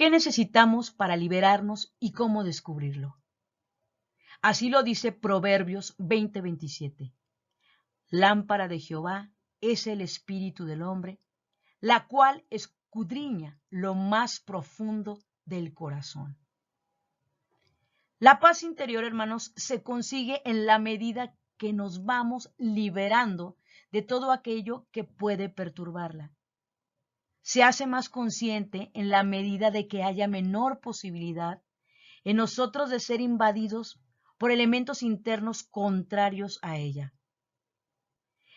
¿Qué necesitamos para liberarnos y cómo descubrirlo? Así lo dice Proverbios 20:27. Lámpara de Jehová es el espíritu del hombre, la cual escudriña lo más profundo del corazón. La paz interior, hermanos, se consigue en la medida que nos vamos liberando de todo aquello que puede perturbarla. Se hace más consciente en la medida de que haya menor posibilidad en nosotros de ser invadidos por elementos internos contrarios a ella.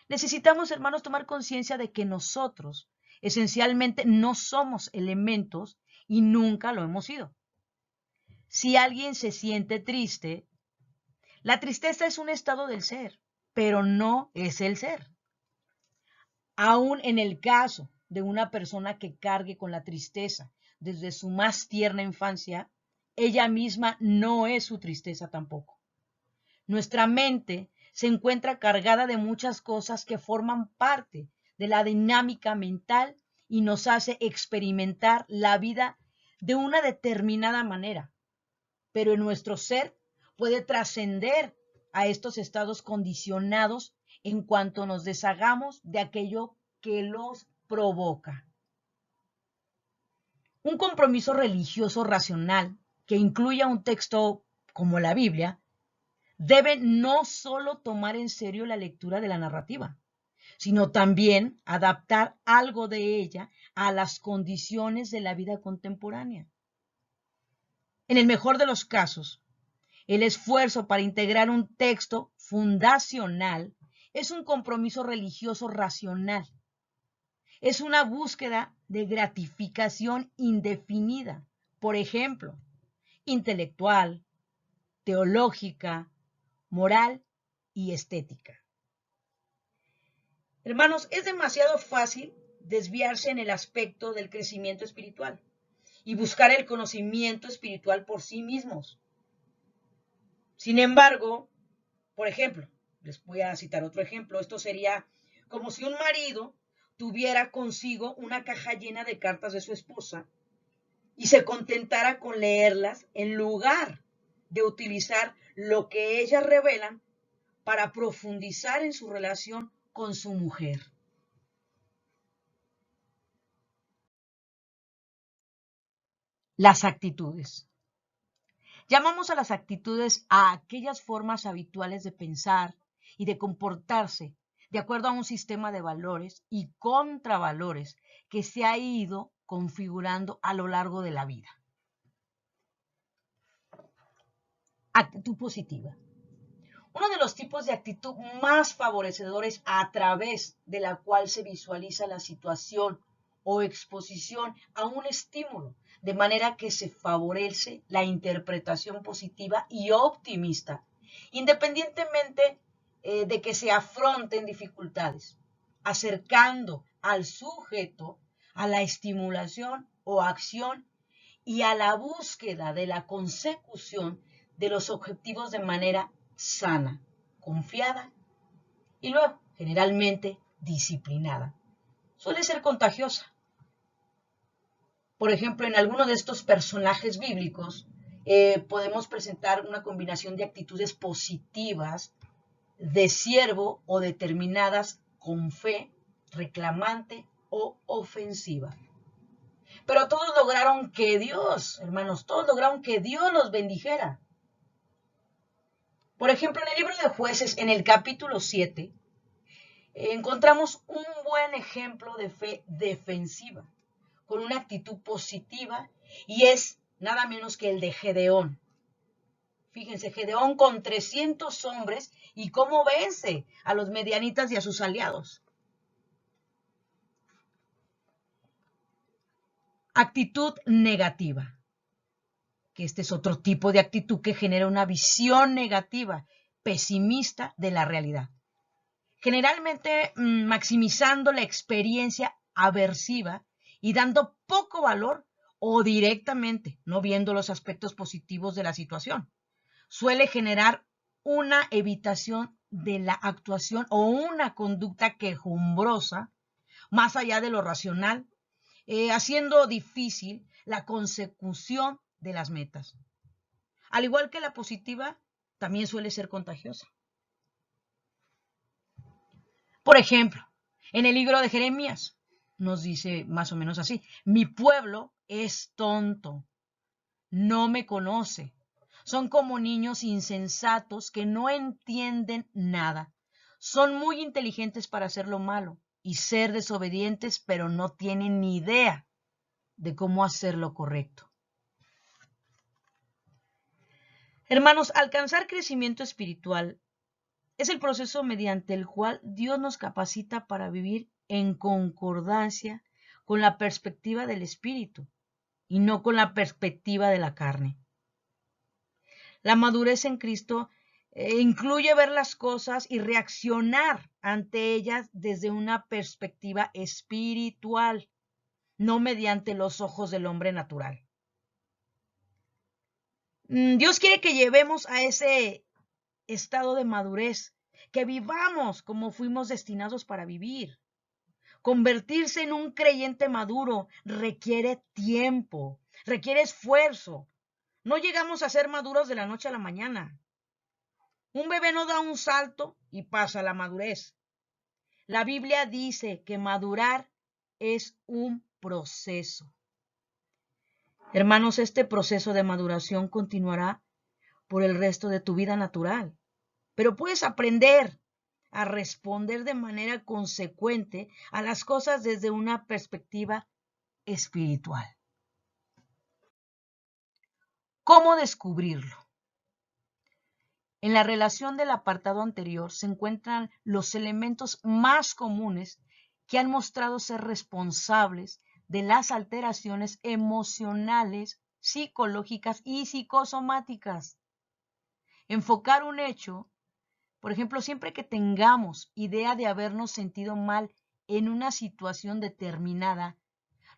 Necesitamos, hermanos, tomar conciencia de que nosotros esencialmente no somos elementos y nunca lo hemos sido. Si alguien se siente triste, la tristeza es un estado del ser, pero no es el ser. Aún en el caso de una persona que cargue con la tristeza desde su más tierna infancia, ella misma no es su tristeza tampoco. Nuestra mente se encuentra cargada de muchas cosas que forman parte de la dinámica mental y nos hace experimentar la vida de una determinada manera. Pero en nuestro ser puede trascender a estos estados condicionados en cuanto nos deshagamos de aquello que los provoca. Un compromiso religioso racional que incluya un texto como la Biblia debe no solo tomar en serio la lectura de la narrativa, sino también adaptar algo de ella a las condiciones de la vida contemporánea. En el mejor de los casos, el esfuerzo para integrar un texto fundacional es un compromiso religioso racional. Es una búsqueda de gratificación indefinida, por ejemplo, intelectual, teológica, moral y estética. Hermanos, es demasiado fácil desviarse en el aspecto del crecimiento espiritual y buscar el conocimiento espiritual por sí mismos. Sin embargo, por ejemplo, les voy a citar otro ejemplo, esto sería como si un marido tuviera consigo una caja llena de cartas de su esposa y se contentara con leerlas en lugar de utilizar lo que ellas revelan para profundizar en su relación con su mujer. Las actitudes. Llamamos a las actitudes a aquellas formas habituales de pensar y de comportarse de acuerdo a un sistema de valores y contravalores que se ha ido configurando a lo largo de la vida. Actitud positiva. Uno de los tipos de actitud más favorecedores a través de la cual se visualiza la situación o exposición a un estímulo, de manera que se favorece la interpretación positiva y optimista, independientemente de que se afronten dificultades, acercando al sujeto a la estimulación o acción y a la búsqueda de la consecución de los objetivos de manera sana, confiada y luego, generalmente, disciplinada. Suele ser contagiosa. Por ejemplo, en alguno de estos personajes bíblicos podemos presentar una combinación de actitudes positivas, de siervo o determinadas con fe, reclamante o ofensiva. Pero todos lograron que Dios, hermanos, todos lograron que Dios los bendijera. Por ejemplo, en el libro de Jueces, en el capítulo 7, encontramos un buen ejemplo de fe defensiva, con una actitud positiva, y es nada menos que el de Gedeón. Fíjense, Gedeón con 300 hombres y cómo vence a los medianitas y a sus aliados. Actitud negativa, que este es otro tipo de actitud que genera una visión negativa, pesimista de la realidad. Generalmente maximizando la experiencia aversiva y dando poco valor o directamente no viendo los aspectos positivos de la situación. Suele generar una evitación de la actuación o una conducta quejumbrosa más allá de lo racional haciendo difícil la consecución de las metas. Al igual que la positiva, también suele ser contagiosa. Por ejemplo, en el libro de Jeremías nos dice más o menos así: mi pueblo es tonto, no me conoce. Son como niños insensatos que no entienden nada. Son muy inteligentes para hacer lo malo y ser desobedientes, pero no tienen ni idea de cómo hacer lo correcto. Hermanos, alcanzar crecimiento espiritual es el proceso mediante el cual Dios nos capacita para vivir en concordancia con la perspectiva del Espíritu y no con la perspectiva de la carne. La madurez en Cristo incluye ver las cosas y reaccionar ante ellas desde una perspectiva espiritual, no mediante los ojos del hombre natural. Dios quiere que llevemos a ese estado de madurez, que vivamos como fuimos destinados para vivir. Convertirse en un creyente maduro requiere tiempo, requiere esfuerzo. No llegamos a ser maduros de la noche a la mañana. Un bebé no da un salto y pasa a la madurez. La Biblia dice que madurar es un proceso. Hermanos, este proceso de maduración continuará por el resto de tu vida natural, pero puedes aprender a responder de manera consecuente a las cosas desde una perspectiva espiritual. ¿Cómo descubrirlo? En la relación del apartado anterior se encuentran los elementos más comunes que han mostrado ser responsables de las alteraciones emocionales, psicológicas y psicosomáticas. Enfocar un hecho, por ejemplo, siempre que tengamos idea de habernos sentido mal en una situación determinada,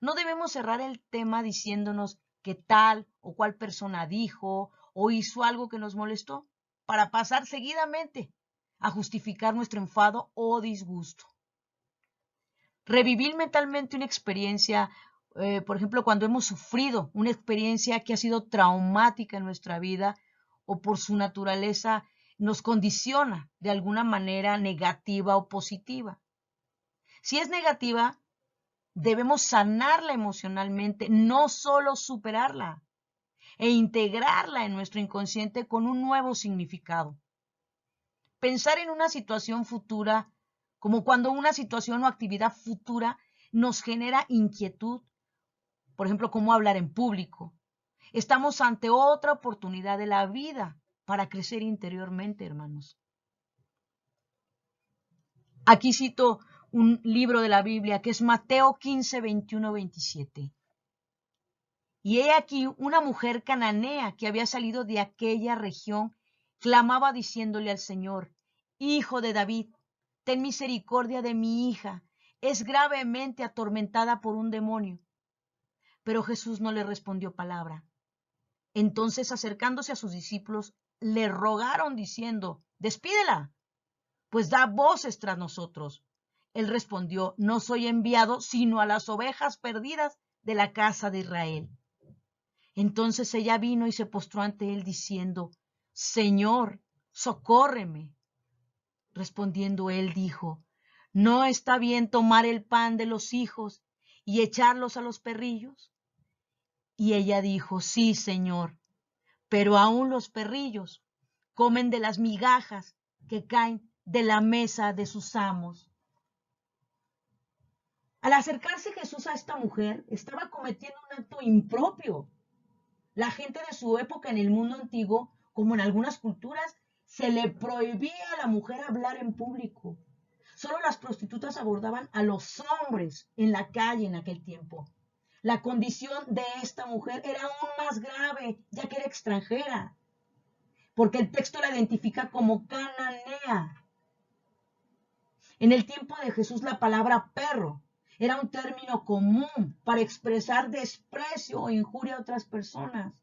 no debemos cerrar el tema diciéndonos que tal o cual persona dijo o hizo algo que nos molestó, para pasar seguidamente a justificar nuestro enfado o disgusto. Revivir mentalmente una experiencia, por ejemplo, cuando hemos sufrido una experiencia que ha sido traumática en nuestra vida o por su naturaleza nos condiciona de alguna manera negativa o positiva. Si es negativa, debemos sanarla emocionalmente, no solo superarla, e integrarla en nuestro inconsciente con un nuevo significado. Pensar en una situación futura, como cuando una situación o actividad futura nos genera inquietud, por ejemplo, cómo hablar en público. Estamos ante otra oportunidad de la vida para crecer interiormente, hermanos. Aquí cito un libro de la Biblia que es Mateo 15, 21, 27. Y he aquí una mujer cananea que había salido de aquella región, clamaba diciéndole al Señor: Hijo de David, ten misericordia de mi hija, es gravemente atormentada por un demonio. Pero Jesús no le respondió palabra. Entonces, acercándose a sus discípulos, le rogaron diciendo: Despídela, pues da voces tras nosotros. Él respondió: No soy enviado sino a las ovejas perdidas de la casa de Israel. Entonces ella vino y se postró ante él diciendo: Señor, socórreme. Respondiendo él dijo: ¿No está bien tomar el pan de los hijos y echarlos a los perrillos? Y ella dijo: Sí, Señor, pero aún los perrillos comen de las migajas que caen de la mesa de sus amos. Al acercarse Jesús a esta mujer, estaba cometiendo un acto impropio. La gente de su época en el mundo antiguo, como en algunas culturas, se le prohibía a la mujer hablar en público. Solo las prostitutas abordaban a los hombres en la calle en aquel tiempo. La condición de esta mujer era aún más grave, ya que era extranjera, porque el texto la identifica como cananea. En el tiempo de Jesús, la palabra perro era un término común para expresar desprecio o injuria a otras personas.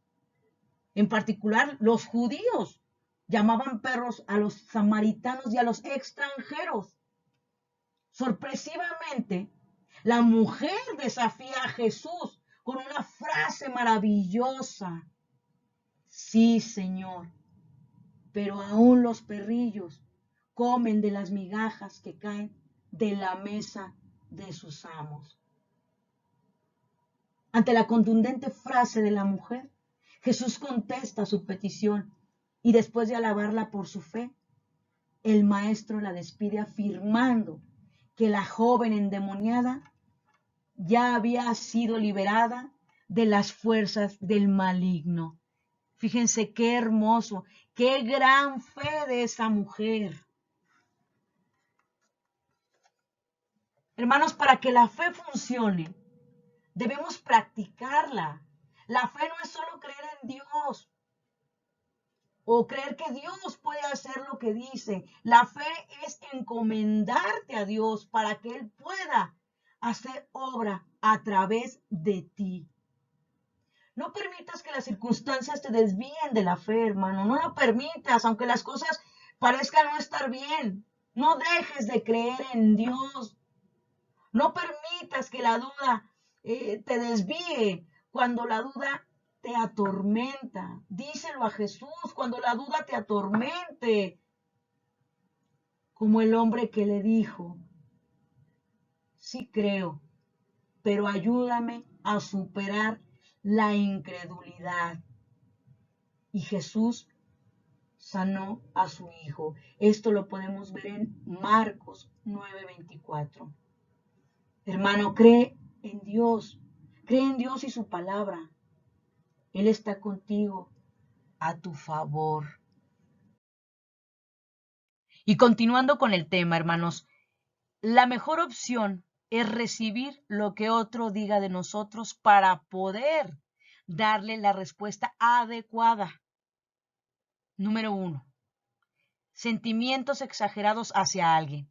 En particular, los judíos llamaban perros a los samaritanos y a los extranjeros. Sorpresivamente, La mujer desafía a Jesús con una frase maravillosa. Sí, Señor, pero aún los perrillos comen de las migajas que caen de la mesa de sus amos. Ante la contundente frase de la mujer, Jesús contesta su petición y después de alabarla por su fe, el maestro la despide afirmando que la joven endemoniada ya había sido liberada de las fuerzas del maligno. Fíjense qué hermoso, qué gran fe de esa mujer. Hermanos, para que la fe funcione, debemos practicarla. La fe no es solo creer en Dios o creer que Dios puede hacer lo que dice. La fe es encomendarte a Dios para que Él pueda hacer obra a través de ti. No permitas que las circunstancias te desvíen de la fe, hermano. No lo permitas, aunque las cosas parezcan no estar bien. No dejes de creer en Dios. No permitas que la duda te desvíe cuando la duda te atormenta. Díselo a Jesús cuando la duda te atormente. Como el hombre que le dijo, sí creo, pero ayúdame a superar la incredulidad. Y Jesús sanó a su hijo. Esto lo podemos ver en Marcos 9:24. Hermano, cree en Dios y su palabra. Él está contigo, a tu favor. Y continuando con el tema, hermanos, la mejor opción es recibir lo que otro diga de nosotros para poder darle la respuesta adecuada. Número 1. Sentimientos exagerados hacia alguien.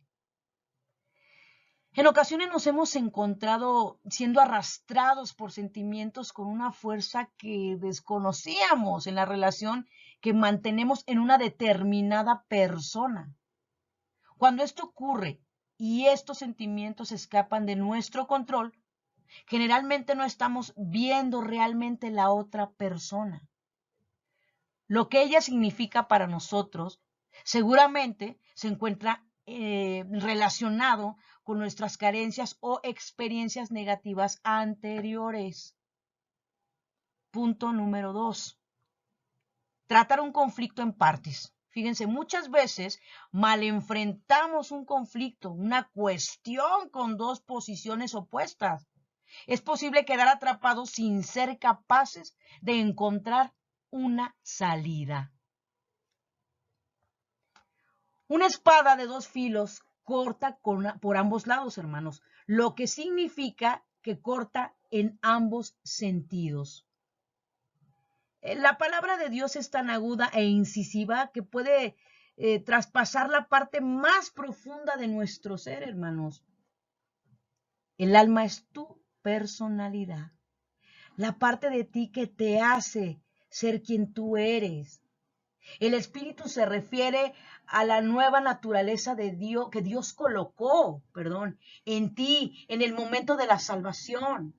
En ocasiones nos hemos encontrado siendo arrastrados por sentimientos con una fuerza que desconocíamos en la relación que mantenemos en una determinada persona. Cuando esto ocurre y estos sentimientos escapan de nuestro control, generalmente no estamos viendo realmente la otra persona. Lo que ella significa para nosotros seguramente se encuentra relacionado con nuestras carencias o experiencias negativas anteriores. Punto número 2. Tratar un conflicto en partes. Fíjense, muchas veces mal enfrentamos un conflicto, una cuestión con dos posiciones opuestas. Es posible quedar atrapados sin ser capaces de encontrar una salida. Una espada de dos filos corta por ambos lados, hermanos, lo que significa que corta en ambos sentidos. La palabra de Dios es tan aguda e incisiva que puede traspasar la parte más profunda de nuestro ser, hermanos. El alma es tu personalidad, la parte de ti que te hace ser quien tú eres. El espíritu se refiere a la nueva naturaleza de Dios que Dios colocó, en ti en el momento de la salvación.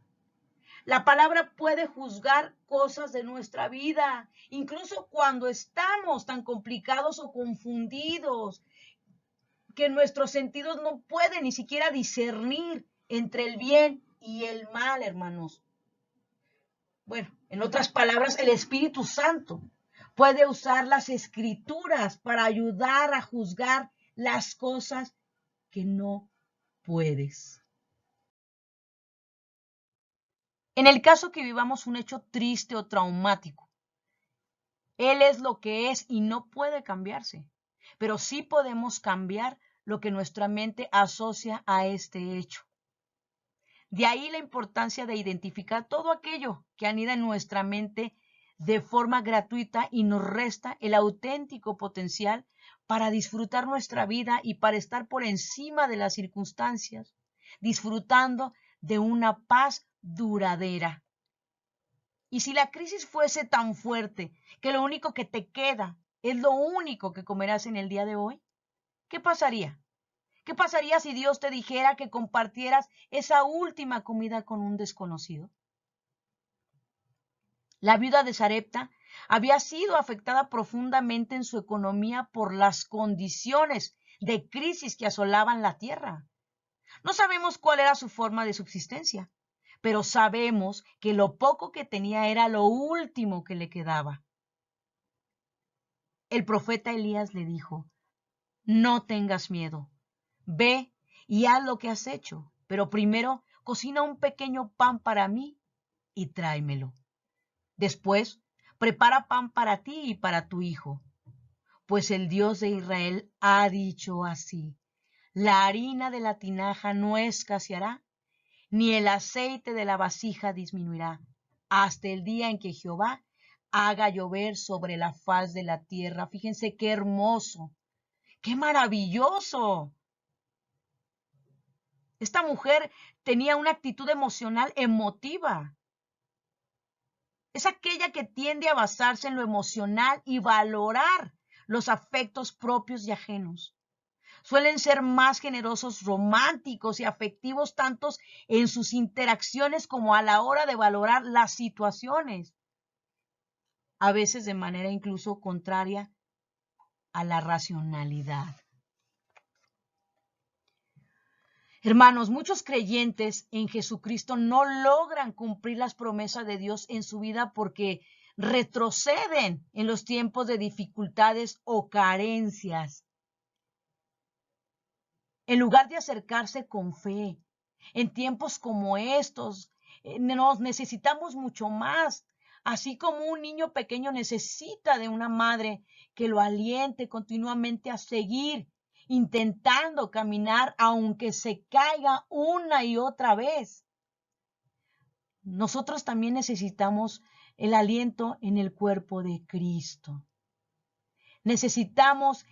La palabra puede juzgar cosas de nuestra vida, incluso cuando estamos tan complicados o confundidos, que nuestros sentidos no pueden ni siquiera discernir entre el bien y el mal, hermanos. Bueno, en otras palabras, el Espíritu Santo puede usar las escrituras para ayudar a juzgar las cosas que no puedes. En el caso que vivamos un hecho triste o traumático, Él es lo que es y no puede cambiarse, pero sí podemos cambiar lo que nuestra mente asocia a este hecho. De ahí la importancia de identificar todo aquello que anida en nuestra mente de forma gratuita y nos resta el auténtico potencial para disfrutar nuestra vida y para estar por encima de las circunstancias, disfrutando de una paz duradera. Y si la crisis fuese tan fuerte que lo único que te queda es lo único que comerás en el día de hoy, ¿qué pasaría? ¿Qué pasaría si Dios te dijera que compartieras esa última comida con un desconocido? La viuda de Sarepta había sido afectada profundamente en su economía por las condiciones de crisis que asolaban la tierra. No sabemos cuál era su forma de subsistencia, pero sabemos que lo poco que tenía era lo último que le quedaba. El profeta Elías le dijo: no tengas miedo, ve y haz lo que has hecho, pero primero cocina un pequeño pan para mí y tráemelo. Después, prepara pan para ti y para tu hijo, pues el Dios de Israel ha dicho así: la harina de la tinaja no escaseará, ni el aceite de la vasija disminuirá, hasta el día en que Jehová haga llover sobre la faz de la tierra. Fíjense qué hermoso, qué maravilloso. Esta mujer tenía una actitud emocional emotiva. Es aquella que tiende a basarse en lo emocional y valorar los afectos propios y ajenos. Suelen ser más generosos, románticos y afectivos, tanto en sus interacciones como a la hora de valorar las situaciones, a veces de manera incluso contraria a la racionalidad. Hermanos, muchos creyentes en Jesucristo no logran cumplir las promesas de Dios en su vida porque retroceden en los tiempos de dificultades o carencias. En lugar de acercarse con fe, en tiempos como estos, nos necesitamos mucho más. Así como un niño pequeño necesita de una madre que lo aliente continuamente a seguir intentando caminar aunque se caiga una y otra vez. Nosotros también necesitamos el aliento en el cuerpo de Cristo. Necesitamos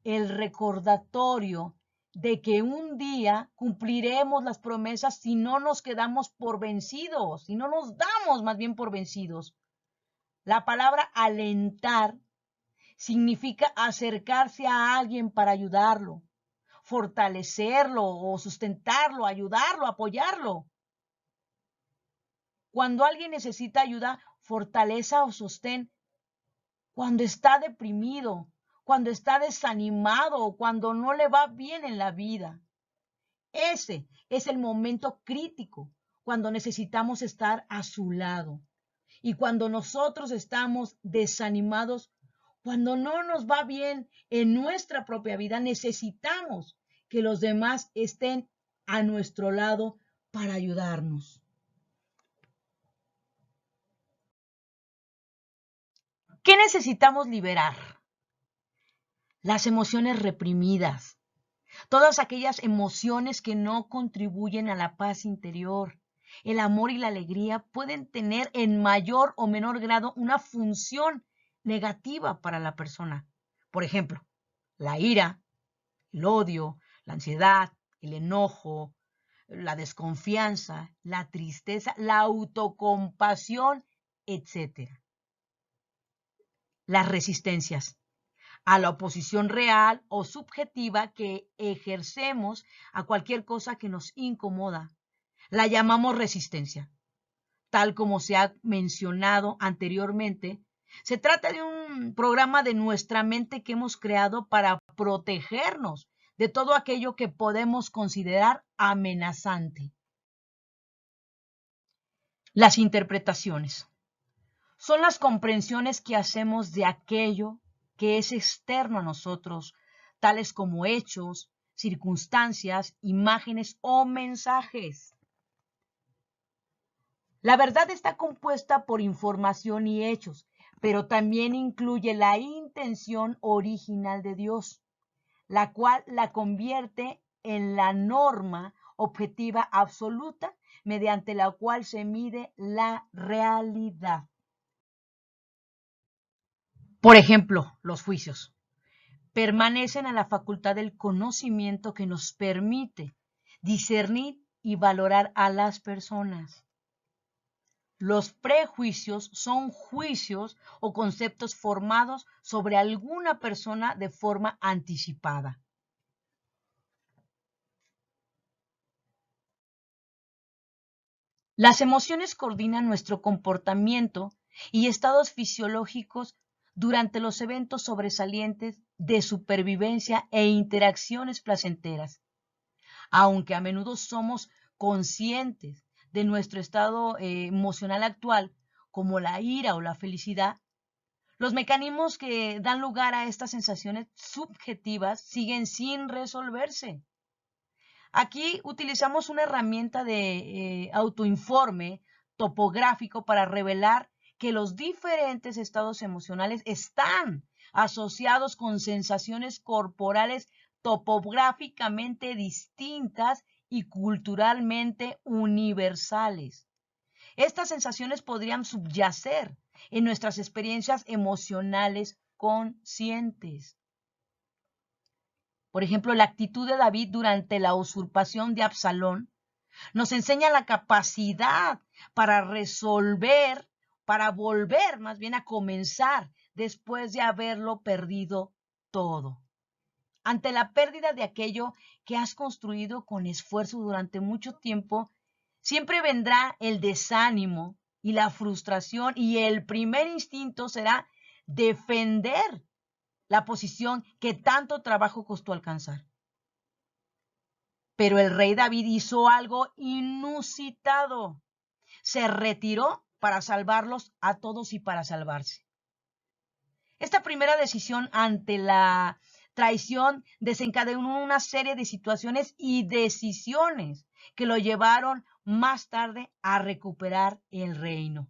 el recordatorio de que un día cumpliremos las promesas si no nos quedamos por vencidos, si no nos damos más bien por vencidos. La palabra alentar significa acercarse a alguien para ayudarlo, fortalecerlo o sustentarlo, ayudarlo, apoyarlo. Cuando alguien necesita ayuda, fortaleza o sostén, cuando está deprimido, cuando está desanimado o cuando no le va bien en la vida. Ese es el momento crítico cuando necesitamos estar a su lado. Y cuando nosotros estamos desanimados, cuando no nos va bien en nuestra propia vida, necesitamos que los demás estén a nuestro lado para ayudarnos. ¿Qué necesitamos liberar? Las emociones reprimidas, todas aquellas emociones que no contribuyen a la paz interior. El amor y la alegría pueden tener en mayor o menor grado una función negativa para la persona. Por ejemplo, la ira, el odio, la ansiedad, el enojo, la desconfianza, la tristeza, la autocompasión, etc. Las resistencias a la oposición real o subjetiva que ejercemos a cualquier cosa que nos incomoda. La llamamos resistencia. Tal como se ha mencionado anteriormente, se trata de un programa de nuestra mente que hemos creado para protegernos de todo aquello que podemos considerar amenazante. Las interpretaciones son las comprensiones que hacemos de aquello que es externo a nosotros, tales como hechos, circunstancias, imágenes o mensajes. La verdad está compuesta por información y hechos, pero también incluye la intención original de Dios, la cual la convierte en la norma objetiva absoluta mediante la cual se mide la realidad. Por ejemplo, los juicios permanecen a la facultad del conocimiento que nos permite discernir y valorar a las personas. Los prejuicios son juicios o conceptos formados sobre alguna persona de forma anticipada. Las emociones coordinan nuestro comportamiento y estados fisiológicos durante los eventos sobresalientes de supervivencia e interacciones placenteras. Aunque a menudo somos conscientes de nuestro estado emocional actual, como la ira o la felicidad, los mecanismos que dan lugar a estas sensaciones subjetivas siguen sin resolverse. Aquí utilizamos una herramienta de autoinforme topográfico para revelar que los diferentes estados emocionales están asociados con sensaciones corporales topográficamente distintas y culturalmente universales. Estas sensaciones podrían subyacer en nuestras experiencias emocionales conscientes. Por ejemplo, la actitud de David durante la usurpación de Absalón nos enseña la capacidad para resolver, para volver más bien a comenzar después de haberlo perdido todo. Ante la pérdida de aquello que has construido con esfuerzo durante mucho tiempo, siempre vendrá el desánimo y la frustración, y el primer instinto será defender la posición que tanto trabajo costó alcanzar. Pero el rey David hizo algo inusitado. Se retiró para salvarlos a todos y para salvarse. Esta primera decisión ante la traición desencadenó una serie de situaciones y decisiones que lo llevaron más tarde a recuperar el reino.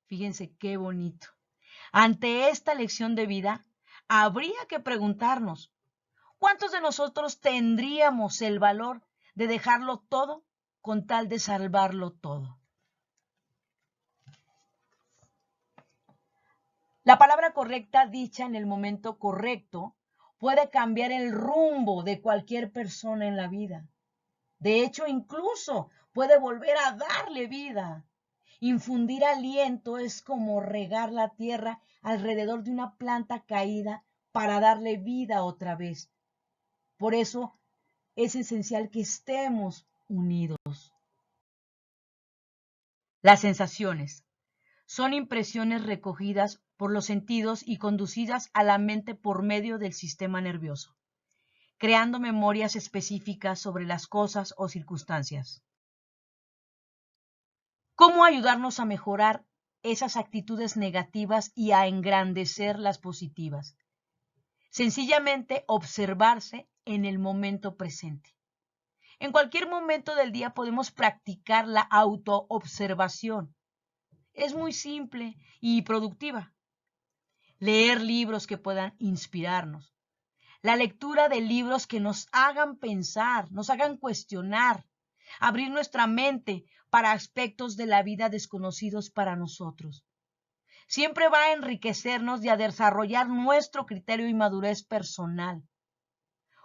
Fíjense qué bonito. Ante esta lección de vida, habría que preguntarnos, ¿cuántos de nosotros tendríamos el valor de dejarlo todo con tal de salvarlo todo? La palabra correcta dicha en el momento correcto puede cambiar el rumbo de cualquier persona en la vida. De hecho, incluso puede volver a darle vida. Infundir aliento es como regar la tierra alrededor de una planta caída para darle vida otra vez. Por eso es esencial que estemos unidos. Las sensaciones son impresiones recogidas por los sentidos y conducidas a la mente por medio del sistema nervioso, creando memorias específicas sobre las cosas o circunstancias. ¿Cómo ayudarnos a mejorar esas actitudes negativas y a engrandecer las positivas? Sencillamente observarse en el momento presente. En cualquier momento del día podemos practicar la autoobservación. Es muy simple y productiva. Leer libros que puedan inspirarnos. La lectura de libros que nos hagan pensar, nos hagan cuestionar, abrir nuestra mente para aspectos de la vida desconocidos para nosotros. Siempre va a enriquecernos y a desarrollar nuestro criterio y madurez personal.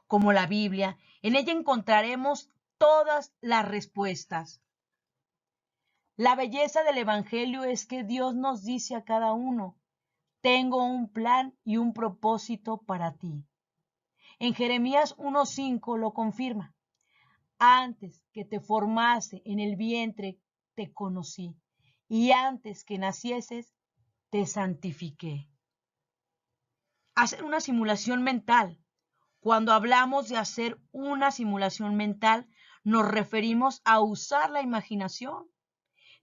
Como la Biblia, en ella encontraremos todas las respuestas. La belleza del Evangelio es que Dios nos dice a cada uno, tengo un plan y un propósito para ti. En Jeremías 1:5 lo confirma. Antes que te formase en el vientre te conocí, y antes que nacieses te santifiqué. Hacer una simulación mental. Cuando hablamos de hacer una simulación mental, nos referimos a usar la imaginación,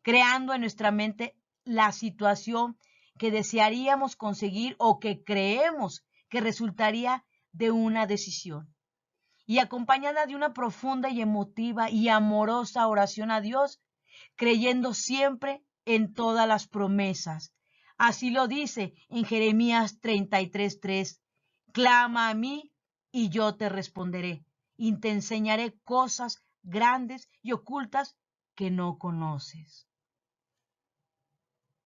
creando en nuestra mente la situación que desearíamos conseguir o que creemos que resultaría de una decisión, y acompañada de una profunda y emotiva y amorosa oración a Dios, creyendo siempre en todas las promesas. Así lo dice en Jeremías 33:3, clama a mí y yo te responderé, y te enseñaré cosas grandes y ocultas que no conoces.